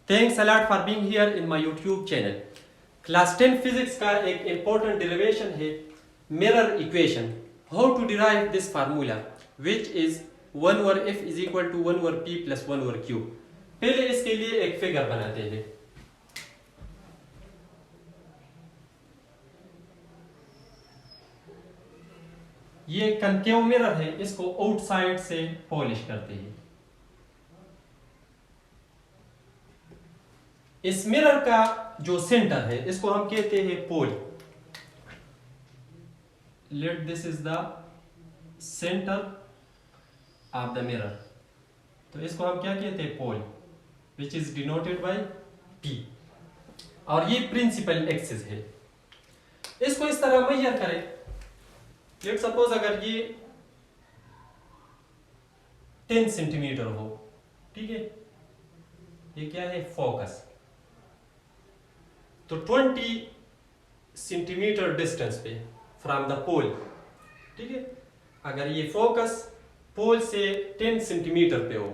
Thanks a lot for being here in my YouTube channel. Class 10 physics का एक important derivation है mirror equation. How to derive this formula, which is 1 over f is equal to 1 over p plus 1 over q. पहले इसके लिए एक figure बनाते हैं. ये कनकेव मिरर है, इसको आउटसाइड से पॉलिश करते हैं. इस मिरर का जो सेंटर है इसको हम कहते हैं pole. Let this is the centre of the mirror. तो इसको हम क्या कहते हैं? Pole, which is denoted by P. और ये प्रिंसिपल एक्सिस है. इसको इस तरह मेजर करें. लेट सपोज अगर ये 10 सेंटीमीटर हो, ठीक है, ये क्या है? फोकस. तो 20 सेंटीमीटर डिस्टेंस पे फ्रॉम द पोल, ठीक है. अगर ये फोकस पोल से 10 सेंटीमीटर पे हो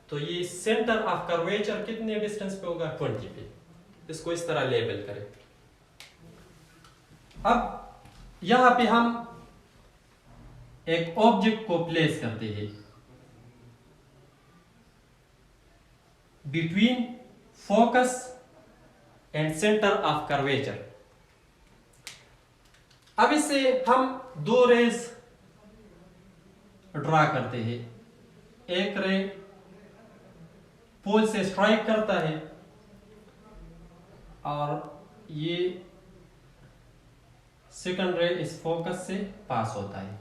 तो ये सेंटर ऑफ कर्वेचर कितने डिस्टेंस पे होगा? 20 पे. इसको इस तरह लेबल करें. अब यहां पे हम एक ऑब्जेक्ट को प्लेस करते हैं between focus and centre of curvature. अब इससे हम दो रेज ड्रा करते हैं. एक रे पोल से स्ट्राइक करता है और ये सेकंड रे इस फोकस से पास होता है.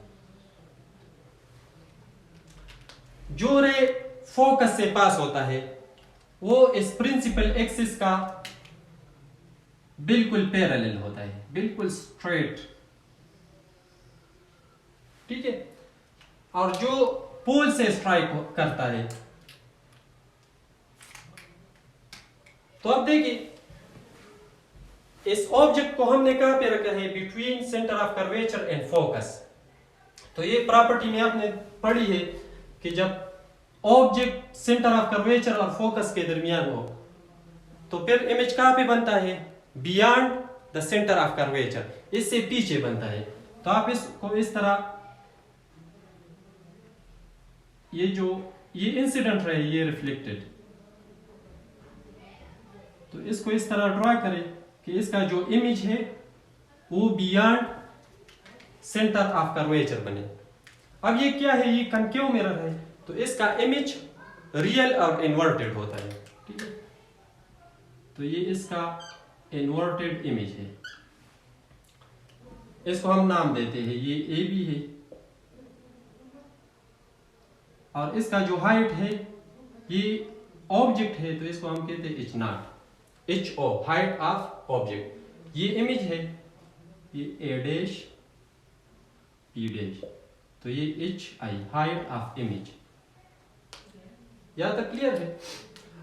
जो रे फोकस से पास होता है वो इस प्रिंसिपल एक्सिस का बिल्कुल पैरेलल होता है, बिल्कुल स्ट्रेट, ठीक है. और जो पोल से स्ट्राइक करता है, तो अब देखिए इस ऑब्जेक्ट को हमने कहां पे रखा है? Between centre of curvature and focus. तो ये प्रॉपर्टी में आपने पढ़ी है कि जब ऑब्जेक्ट सेंटर ऑफ कर्वेचर और फोकस के दरमियान हो तो फिर इमेज कहां पे बनता है? Beyond the centre of curvature, इससे पीछे बनता है. तो आप इसको इस तरह, ये इंसिडेंट रहे, ये रिफ्लेक्टेड, तो इसको इस तरह ड्रा करें कि इसका जो इमेज है वो बियॉन्ड सेंटर ऑफ कर्वेचर बने. अब ये क्या है? ये कनकेव मिरर है, तो इसका इमेज रियल और इन्वर्टेड होता है, ठीक है. तो ये इसका इन्वर्टेड इमेज है. इसको हम नाम देते हैं, ये AB है. और इसका जो हाइट है, ये ऑब्जेक्ट है, तो इसको हम कहते हैं H0, HO, height of object. ये इमेज है, ये A' P', तो ये HI, हाइट ऑफ इमेज. यहां तक क्लियर है?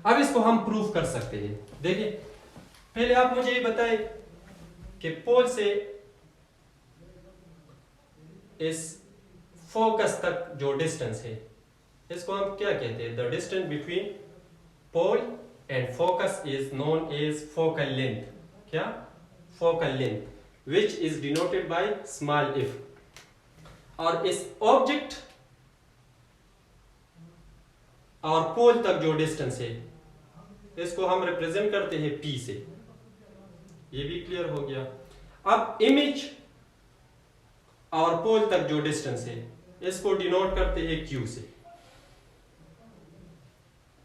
अब इसको हम प्रूफ कर सकते हैं. देखिए, पहले आप मुझे ये बताएं कि पोल से इस फोकस तक जो डिस्टेंस है इसको हम क्या कहते हैं? The distance between pole and focus is known as focal length. क्या? Focal length, which is denoted by small f. और इस ऑब्जेक्ट और पोल तक जो डिस्टेंस है इसको हम रिप्रेजेंट करते हैं P से. ये भी क्लियर हो गया. अब इमेज और पोल तक जो डिस्टेंस है इसको डिनोट करते हैं Q से,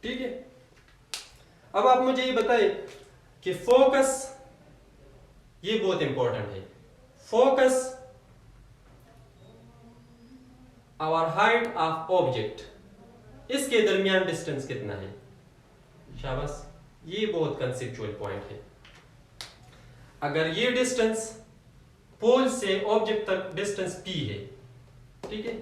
ठीक है. अब आप मुझे ये बताएं कि फोकस, ये बहुत इंपॉर्टेंट है, फोकस और हाइट ऑफ ऑब्जेक्ट, इसके दरमियान डिस्टेंस कितना है? शाबाश, ये बहुत कंसेप्चुअल पॉइंट है. अगर ये डिस्टेंस पोल से ऑब्जेक्ट तक डिस्टेंस P है, ठीक है,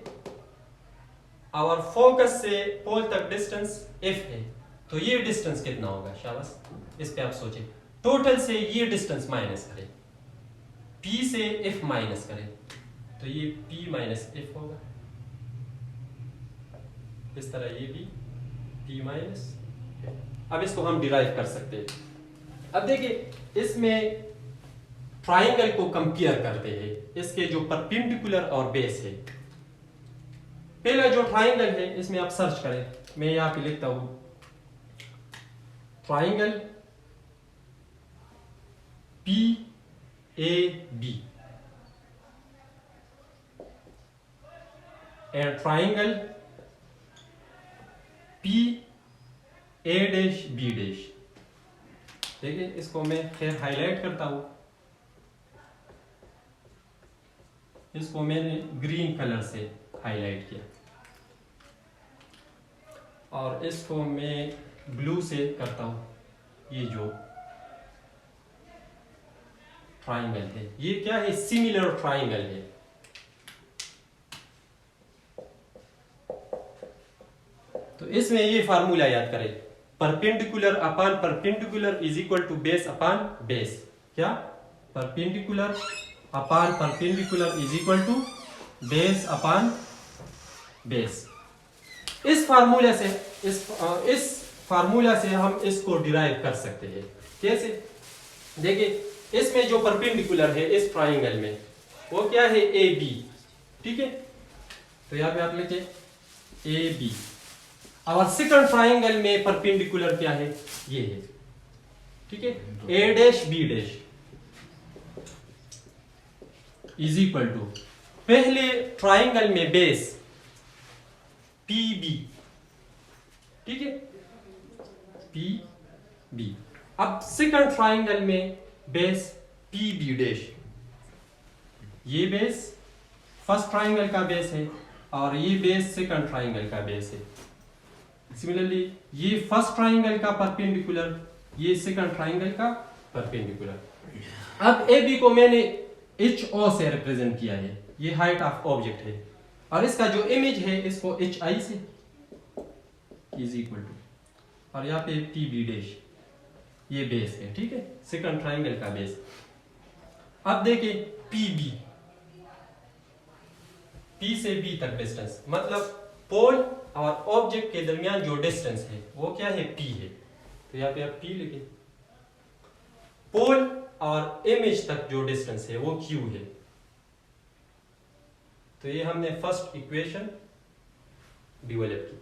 और फोकस से पोल तक डिस्टेंस F है, तो ये डिस्टेंस कितना होगा? शाबाश, इस पे आप सोचें. टोटल से ये डिस्टेंस माइनस करें, P से F माइनस करें, तो ये P माइनस F होगा. इस तरह ये भी P माइनस. अब इसको हम डिराइव कर सकते हैं। अब देखिए इसमें ट्राइंगल को कंपेयर करते हैं, इसके जो परपेंडिकुलर और बेस है। पहला जो ट्राइंगल है इसमें आप सर्च करें, मैं यहां पे लिखता हूं triangle P A B and triangle P A dash B dash. देखिए इसको मैं खैर हाईलाइट करता हूं, इसको मैंने ग्रीन कलर से हाईलाइट किया और इसको मैं ब्लू से करता हूं। ये जो ट्राइंगल है ये क्या है, सिमिलर ट्राइंगल है। तो इसमें ये फार्मूला याद करें, perpendicular upon perpendicular is equal to base upon base. क्या, perpendicular upon perpendicular is equal to base upon base. इस फार्मूला से इस फार्मूला से हम इसको डिराइव कर सकते हैं। कैसे, देखिए इसमें जो परपेंडिकुलर है इस ट्राइंगल में वो क्या है, ए बी। ठीक है, तो यहां पे आप लिखे ए बी। और सेकंड ट्राइंगल में परपेंडिकुलर क्या है, ये है। ठीक है, A dash B dash is equal to पहले ट्राइंगल में बेस पी बी। ठीक है, पी बी। अब सेकंड ट्राइंगल में बेस पी बी डैश। ये बेस फर्स्ट ट्राइंगल का बेस है और ये बेस सेकंड ट्राइंगल का बेस है। सिमिलरली ये फर्स्ट ट्राइंगल का परपेंडिकुलर, ये सेकंड ट्राइंगल का परपेंडिकुलर। अब ए बी को मैंने एच ओ से रिप्रेजेंट किया है, ये हाइट ऑफ ऑब्जेक्ट है और इसका जो इमेज है इसको एच आई से इज इक्वल टू, और यहाँ पे पी बी डैश ये बेस है। ठीक है, सेकंड ट्राइंगल का बेस। अब देखिए पी बी, पी से बी तक डिस्टेंस, मतलब पोल और ऑब्जेक्ट के दरमियान जो डिस्टेंस है वो क्या है, पी है। तो यहाँ पे आप पी लिखे। पोल और इमेज तक जो डिस्टेंस है वो क्यू है। तो ये हमने फर्स्ट इक्वेशन डेवलप की।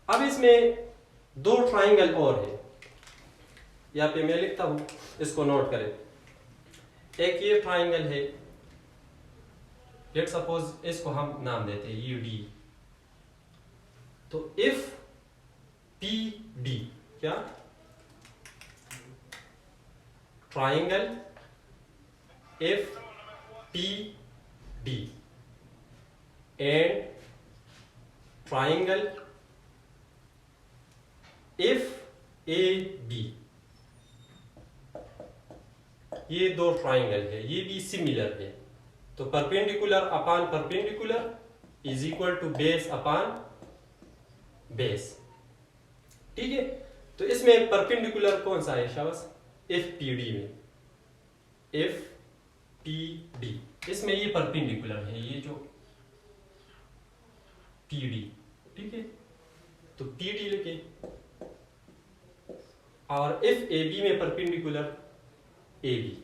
अब इसमें दो ट्राइंगल और है, यहाँ पे मैं लिखता हूं, इसको नोट करें। एक ये ट्राइंगल है, लेट सपोज इसको हम नाम देते हैं यू डी। तो इफ पी डी, क्या, triangle F P D and triangle F A B, ये दो ट्राइंगल है, ये भी सिमिलर है। तो perpendicular upon perpendicular is equal to base upon base. ठीक है, तो इसमें परपेंडिकुलर कौन सा है शाबाश, एफ पी डी में, एफ पी डी इसमें ये परपेंडिकुलर है, ये जो पी डी। ठीक है, तो पी डी लिखे और एफ ए बी में perpendicular A B.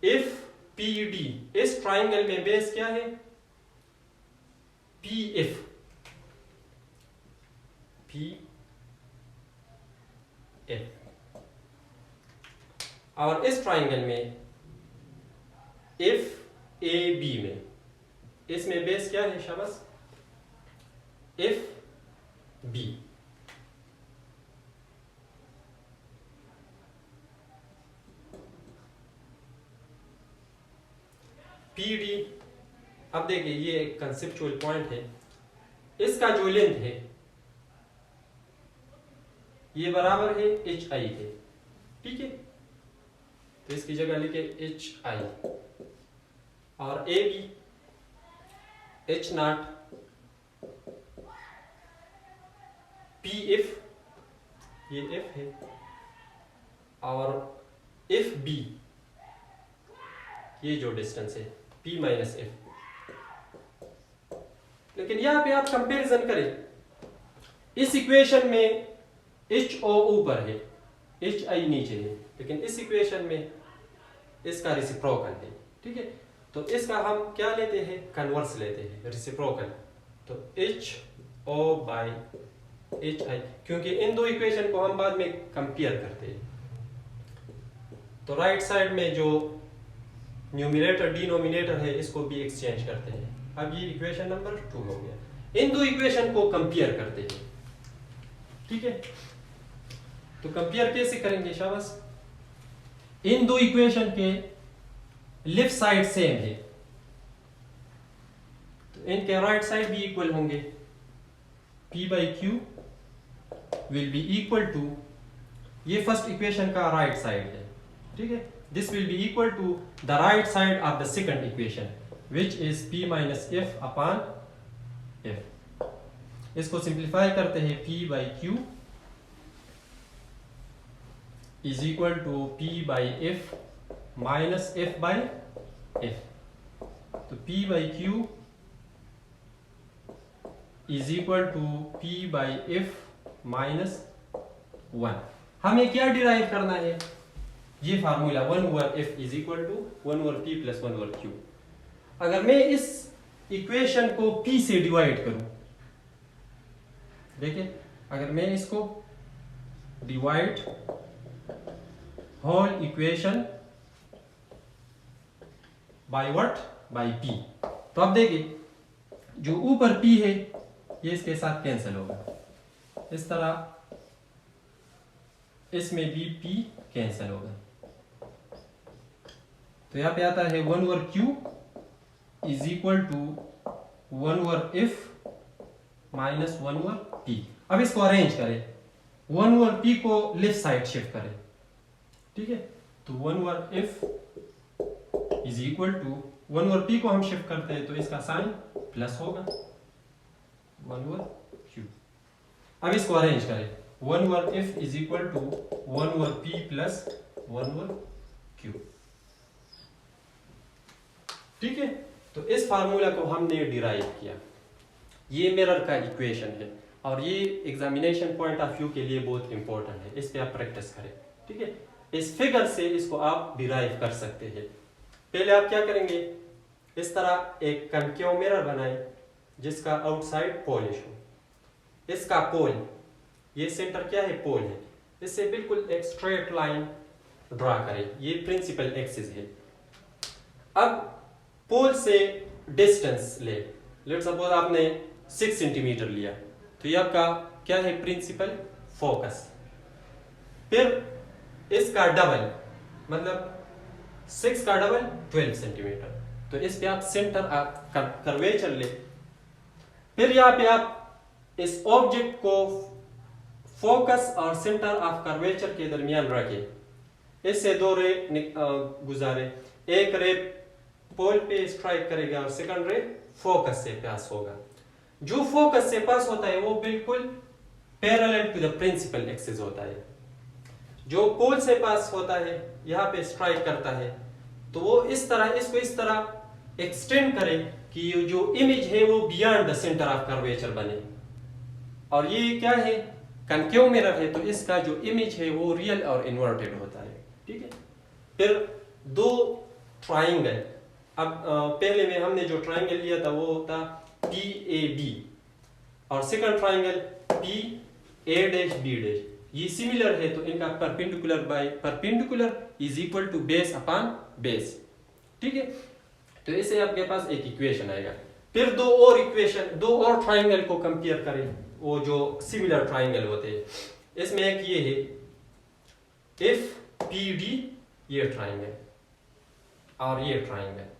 F P D, इस ट्राइंगल में बेस क्या है, पी एफ, पी एफ। और इस ट्राइंगल में इफ ए बी में, इसमें बेस क्या है शाबाश, इफ बी। पी डी, अब देखिए ये एक कंसेप्चुअल पॉइंट है, इसका जो लेंथ है ये बराबर है एच आई के। ठीक है, तो इसकी जगह लिखे एच आई और A B H naught P F, ये एफ है, और एफ बी ये जो डिस्टेंस है पी माइनस एफ। लेकिन यहाँ पे आप कंपैरिजन करें, इस इक्वेशन में HO ऊपर है, HI नीचे है, लेकिन इस इक्वेशन में इसका रेसिप्रोकल है। ठीक है, तो इसका हम क्या लेते हैं, कन्वर्स लेते हैं, रेसिप्रोकल। तो HO बाई HI, क्योंकि इन दो इक्वेशन को हम बाद में कंपेयर करते हैं। तो राइट साइड में जो न्यूमरेटर डिनोमिनेटर है इसको भी एक्सचेंज करते हैं। अब ये इक्वेशन नंबर 2 हो गया। इन दो इक्वेशन को कंपेयर करते हैं। ठीक है, तो कंपेयर कैसे करेंगे शाबाश? इन दो इक्वेशन के लेफ्ट साइड सेम है तो इनके राइट साइड भी इक्वल होंगे। P by Q will be equal to, ये फर्स्ट इक्वेशन का राइट साइड है। ठीक है, this will be equal to the right side of the second equation which is P minus F upon F. इसको simplify करते हैं, P by Q is equal to P by F minus F by F. तो P by Q is equal to P by F minus 1। हमें क्या derive करना है? ये formula 1 over F is equal to 1 over P plus 1 over Q. अगर मैं इस equation को P से डिवाइड करूं, देखिए अगर मैं इसको divide whole equation by what, by P, तो अब देखिए जो ऊपर P है ये इसके साथ कैंसिल होगा, इस तरह इसमें भी P कैंसिल होगा। तो यहां पे आता है 1 over Q is equal to 1 over F minus 1 over P। अब इसको अरेंज करें, 1 ओवर P को लेफ्ट साइड शिफ्ट करें। ठीक है, तो 1 over F is equal to 1 over P को हम शिफ्ट करते हैं तो इसका साइन प्लस होगा 1 ओवर Q। अब इसको अरेंज करें, 1 over F is equal to 1 over P plus 1 over Q। ठीक है, तो इस फार्मूला को हमने डिराइव किया। ये मिरर का इक्वेशन है और ये एग्जामिनेशन पॉइंट ऑफ व्यू के लिए बहुत इंपॉर्टेंट है, इस पे आप प्रैक्टिस करें। ठीक है, इस फिगर से इसको आप डिराइव कर सकते हैं। पहले आप क्या करेंगे, इस तरह एक कनकेव मिरर बनाएं जिसका आउटसाइड पोलिश हो। इसका पोल, ये सेंटर क्या है, पोल है, इससे बिल्कुल एक स्ट्रेट लाइन ड्रा करें, ये प्रिंसिपल एक्सिस है। अब पोल से डिस्टेंस ले, लेट सपोज आपने 6 सेंटीमीटर लिया, तो ये आपका क्या है, प्रिंसिपल फोकस। फिर इसका डबल, मतलब 6 का डबल 12 सेंटीमीटर, तो इस पे आप सेंटर कर्वेचर ले। फिर यहाँ पे आप इस ऑब्जेक्ट को फोकस और सेंटर ऑफ कर्वेचर के दरमियान रखें। इससे 2 रे गुजारे, एक रे पोल पे स्ट्राइक करेगा और सेकंड रे फोकस से पास होगा। जो फोकस से पास होता है वो बिल्कुल parallel to the principal axis होता है। जो पोल से पास होता है, यहाँ पे स्ट्राइक करता है, तो वो इस तरह, इसको इस तरह एक्सटेंड करे कि जो इमेज है वो beyond the centre of curvature बने। और ये क्या है, कनकेव मिरर है, तो इसका जो इमेज है वो रियल और इन्वर्टेड होता है। ठीक है, फिर 2 ट्राइंगल, अब पहले में हमने जो ट्राइंगल लिया था वो था PAB और सेकंड ट्राइंगल PA'B', ये सिमिलर है तो इनका perpendicular by perpendicular is equal to base upon base. ठीक है, तो इससे आपके पास एक इक्वेशन आएगा। फिर 2 और इक्वेशन, 2 और ट्राइंगल को कंपेयर करें, वो जो सिमिलर ट्राइंगल होते हैं। इसमें एक ये है FPD, ये ट्राइंगल, और ये ट्राइंगल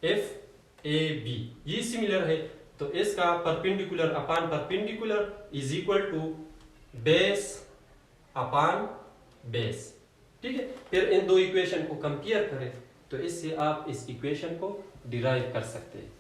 FAB, ये सिमिलर है, तो इसका perpendicular upon perpendicular is equal to base upon base. ठीक है, फिर इन 2 इक्वेशन को कंपेयर करें तो इससे आप इस इक्वेशन को डिराइव कर सकते हैं।